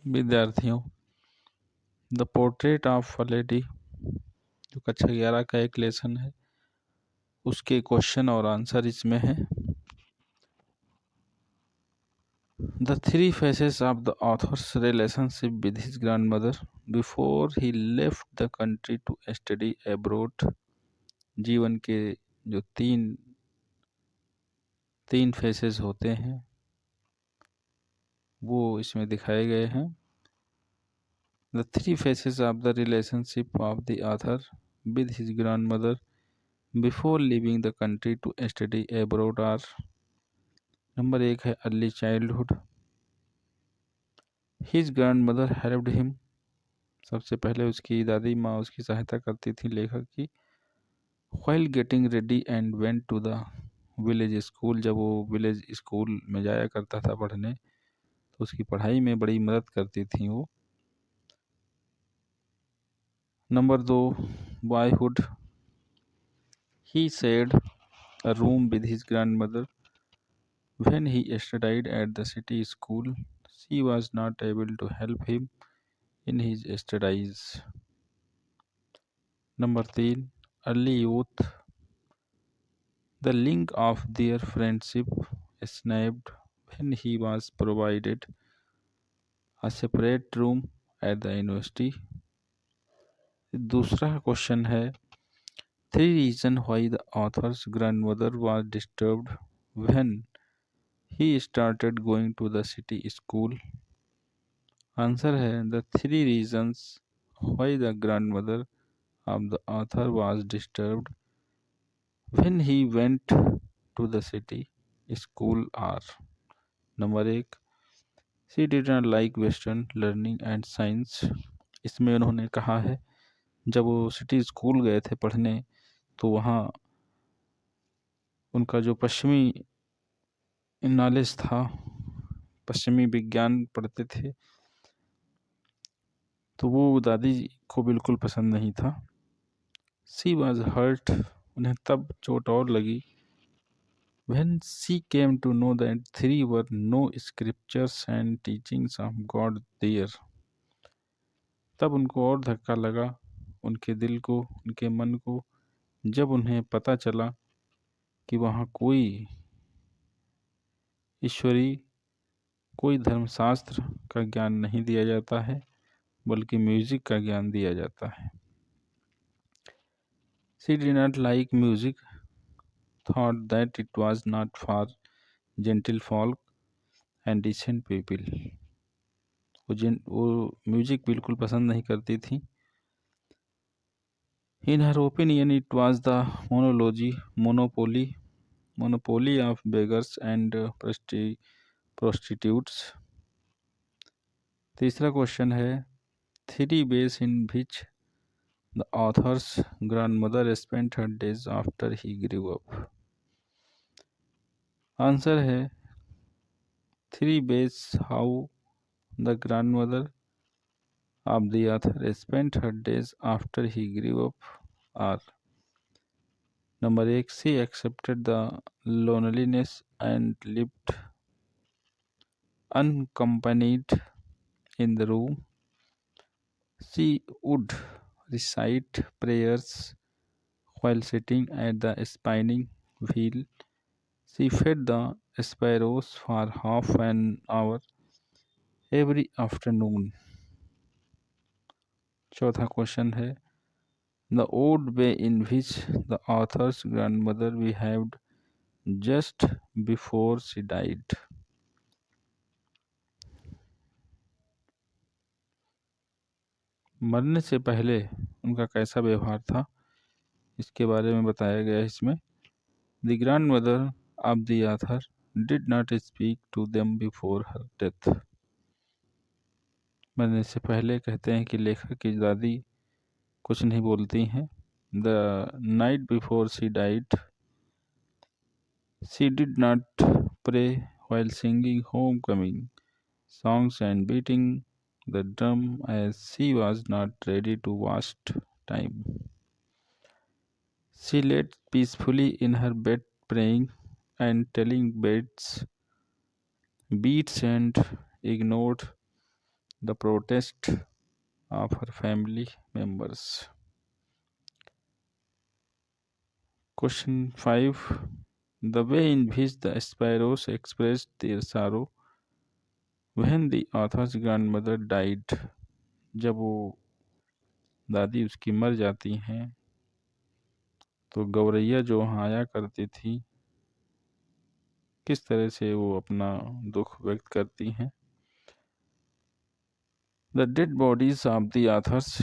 विद्यार्थियों, the portrait of a lady जो कक्षा 11 का एक लेसन है, उसके क्वेश्चन और आंसर इसमें है। The three faces of the author's relationship with his grandmother before he left the country to study abroad. जीवन के जो तीन तीन फेसेस होते हैं वो इसमें दिखाए गए हैं। The three faces of the relationship of the author with his grandmother before living the country to study abroad are. Number 1 है early childhood. His grand mother helped him. सबसे पहले उसकी दादी माँ उसकी सहायता करती थी लेखक की। While getting ready and went to the village school. जब वो विलेज स्कूल में जाया करता था पढ़ने तो उसकी पढ़ाई में बड़ी मदद करती थी वो। Number 2 boyhood. He shared a room with his grandmother when he studied at the city school. She was not able to help him in his studies. Number 3 early youth. The link of their friendship snapped when he was provided a separate room at the university. दूसरा question है three reason why the author's grandmother was disturbed when he started going to the city school. Answer है the three reasons why the grandmother of the author was disturbed when he went to the city school are. Number 1 she did not like western learning and science. इसमें उन्होंने कहा है जब वो city school गए थे पढ़ने तो वहाँ उनका जो पश्चिमी नॉलेज था, पश्चिमी विज्ञान पढ़ते थे, तो वो दादी को बिल्कुल पसंद नहीं था। She was hurt. उन्हें तब चोट और लगी। When she came to know that there were no scriptures and teachings of God there, तब उनको और धक्का लगा, उनके दिल को, उनके मन को, जब उन्हें पता चला कि वहाँ कोई ईश्वरी, कोई धर्मशास्त्र का ज्ञान नहीं दिया जाता है बल्कि म्यूजिक का ज्ञान दिया जाता है। She did not like music, thought that it was not for gentle folk and decent people. वो म्यूजिक बिल्कुल पसंद नहीं करती थी। In her opinion, it was the monopoly of beggars and prostitutes. तीसरा क्वेश्चन है three ways in which the author's grandmother spent her days after he grew up. Answer है three ways how the grandmother of the author spent her days after he grew up are. Number 1 she accepted the loneliness and lived unaccompanied in the room. She would recite prayers while sitting at the spinning wheel. She fed the sparrows for half an hour every afternoon. चौथा question है the odd way in which the author's grandmother behaved just before she died. मरने से पहले उनका कैसा व्यवहार था इसके बारे में बताया गया है इसमें। The grandmother of the author did not speak to them before her death. मरने से पहले कहते हैं कि लेखक की दादी कुछ नहीं बोलती हैं। The night before she died, she did not pray while singing homecoming songs and beating the drum as she was not ready to waste time. She lay peacefully in her bed praying and telling beats and ignored the protest of her family members. Question 5. The way in which the sparrows expressed their sorrow when the author's grandmother died. जब वो दादी उसकी मर जाती हैं तो गौरैया जो वहाँ आया करती थी किस तरह से वो अपना दुख व्यक्त करती हैं. The dead bodies of the author's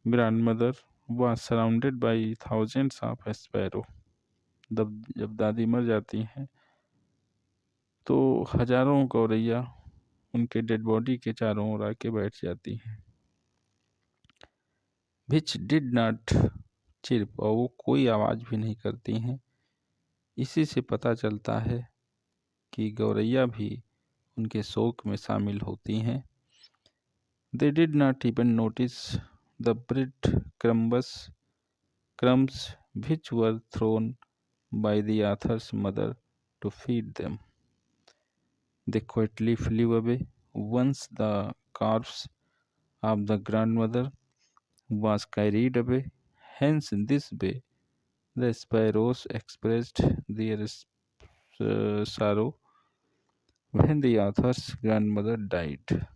grandmother was surrounded by thousands of sparrows. जब दादी मर जाती हैं तो हजारों गौरैया उनके डेड बॉडी के चारों ओर आके बैठ जाती हैं. विच डिड नॉट चिर्प, और वो कोई आवाज़ भी नहीं करती हैं. इसी से पता चलता है कि गौरैया भी उनके शोक में शामिल होती हैं. They did not even notice the bread crumbs which were thrown by the author's mother to feed them. They quietly flew away once the corpse of the grandmother was carried away. Hence, in this way, the sparrows expressed their sorrow when the author's grandmother died.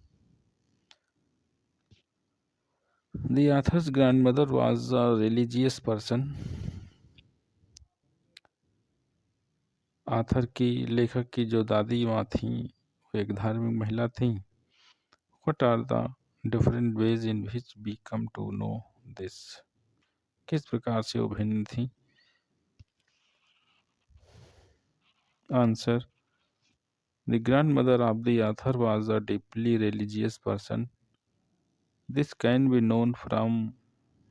The author's grandmother was a religious person. Author की लेखक की जो दादी माँ थी वो एक धार्मिक महिला थी. What are the different ways in which we come to know this? किस प्रकार से वो भिन्न थी. Answer. The grandmother of the author was a deeply religious person. This can be known from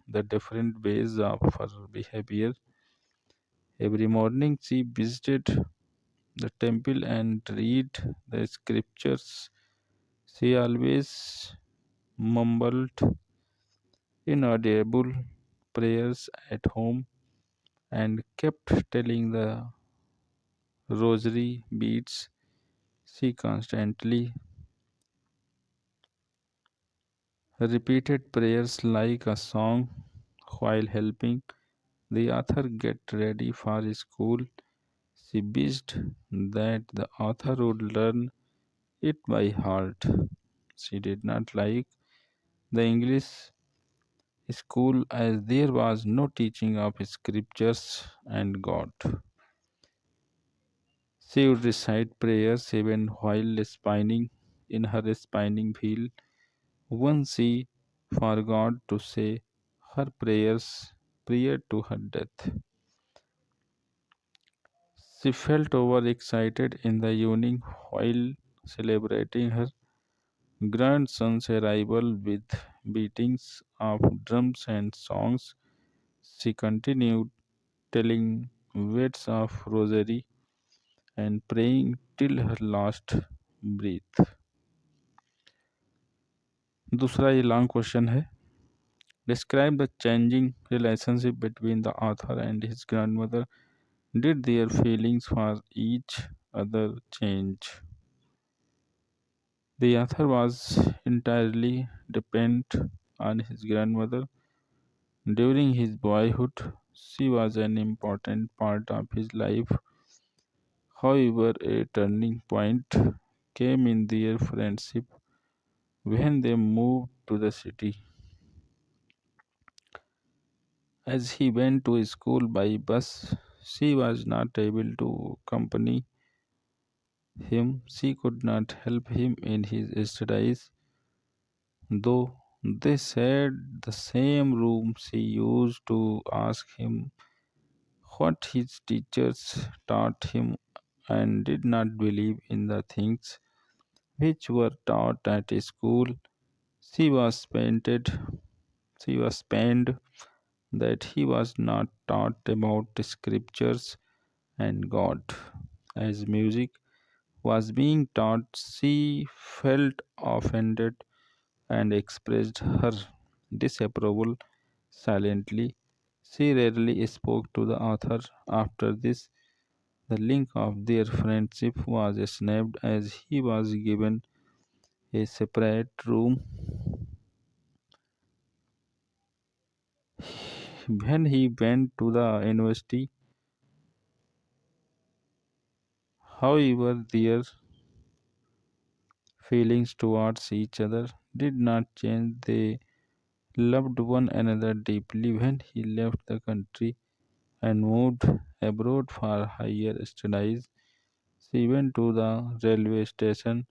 the different ways of her behavior. Every morning she visited the temple and read the scriptures. She always mumbled inaudible prayers at home and kept telling the rosary beads. She constantly repeated prayers like a song while helping the author get ready for school. She wished that the author would learn it by heart. She did not like the English school as there was no teaching of scriptures and God. She would recite prayers even while spinning in her spinning wheel. Once she forgot to say her prayers prior to her death. She felt overexcited in the evening while celebrating her grandson's arrival with beatings of drums and songs. She continued telling words of rosary and praying till her last breath. दूसरा ये long question है. Describe the changing relationship between the author and his grandmother. Did their feelings for each other change? The author was entirely dependent on his grandmother during his boyhood. She was an important part of his life. However, a turning point came in their friendship when they moved to the city. As he went to school by bus, she was not able to accompany him. She could not help him in his studies, though they shared the same room. She used to ask him what his teachers taught him and did not believe in the things which were taught at school. She was painted she was pained that he was not taught about scriptures and God. As music was being taught, she felt offended and expressed her disapproval silently. She rarely spoke to the author. After this, the link of their friendship was snapped as he was given a separate room. When he went to the university, however, their feelings towards each other did not change. They loved one another deeply. When he left the country and moved abroad for higher studies, she went to the railway station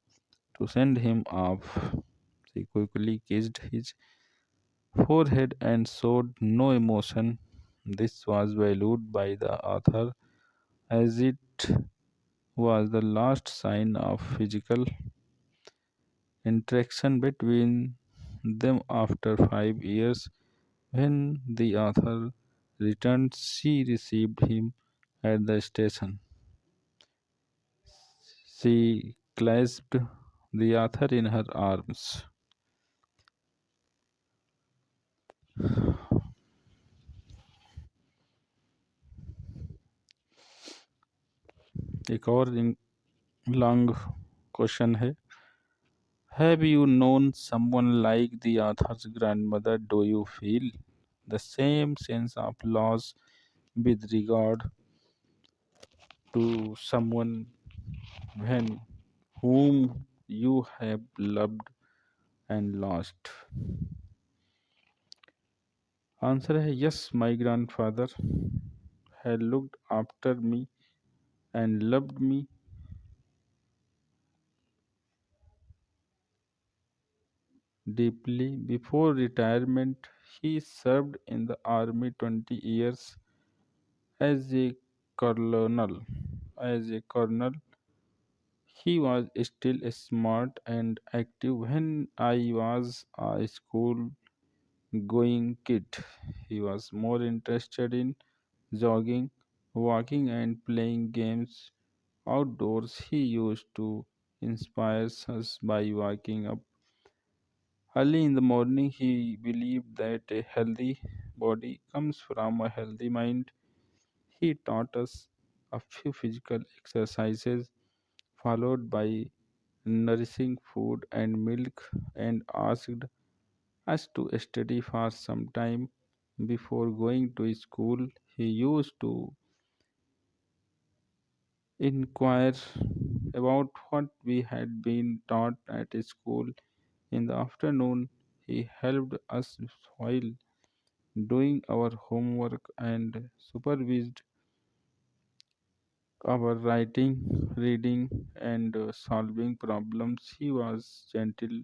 to send him off. She quickly kissed his forehead and showed no emotion. This was valued by the author as it was the last sign of physical interaction between them after 5 years. When the author returned, she received him at the station. She clasped the author in her arms. एक और long question है. Have you known someone like the author's grandmother? Do you feel the same sense of loss with regard to someone when whom you have loved and lost? Answer है yes, my grandfather had looked after me and loved me deeply. Before retirement, he served in the army 20 years as a colonel. As a colonel, he was still smart and active when I was a school going kid. He was more interested in jogging, walking, and playing games outdoors. He used to inspire us by waking up early in the morning. He believed that a healthy body comes from a healthy mind. He taught us a few physical exercises, followed by nourishing food and milk, and asked us to study for some time before going to school. He used to inquire about what we had been taught at school. In the afternoon, he helped us while doing our homework and supervised our writing, reading, and solving problems. He was gentle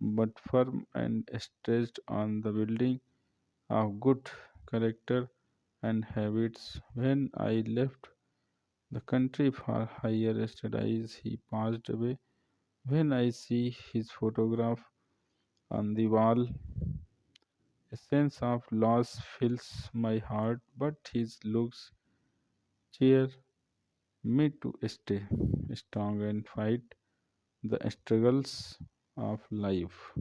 but firm and stressed on the building of good character and habits. When I left the country for higher studies, he passed away. When I see his photograph on the wall, a sense of loss fills my heart, but his looks cheer me to stay strong and fight the struggles of life.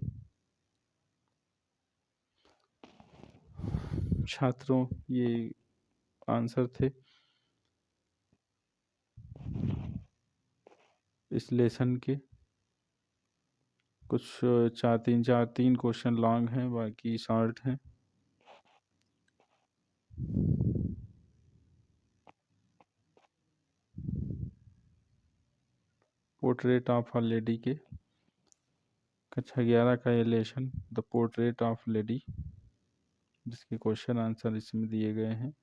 छात्रों, ये answer थे इस lesson के. कुछ चार तीन question long हैं, बाकी शॉर्ट हैं. पोर्ट्रेट ऑफ अ लेडी के कक्षा 11 का ये lesson the portrait of lady, जिसके क्वेश्चन आंसर इसमें दिए गए हैं.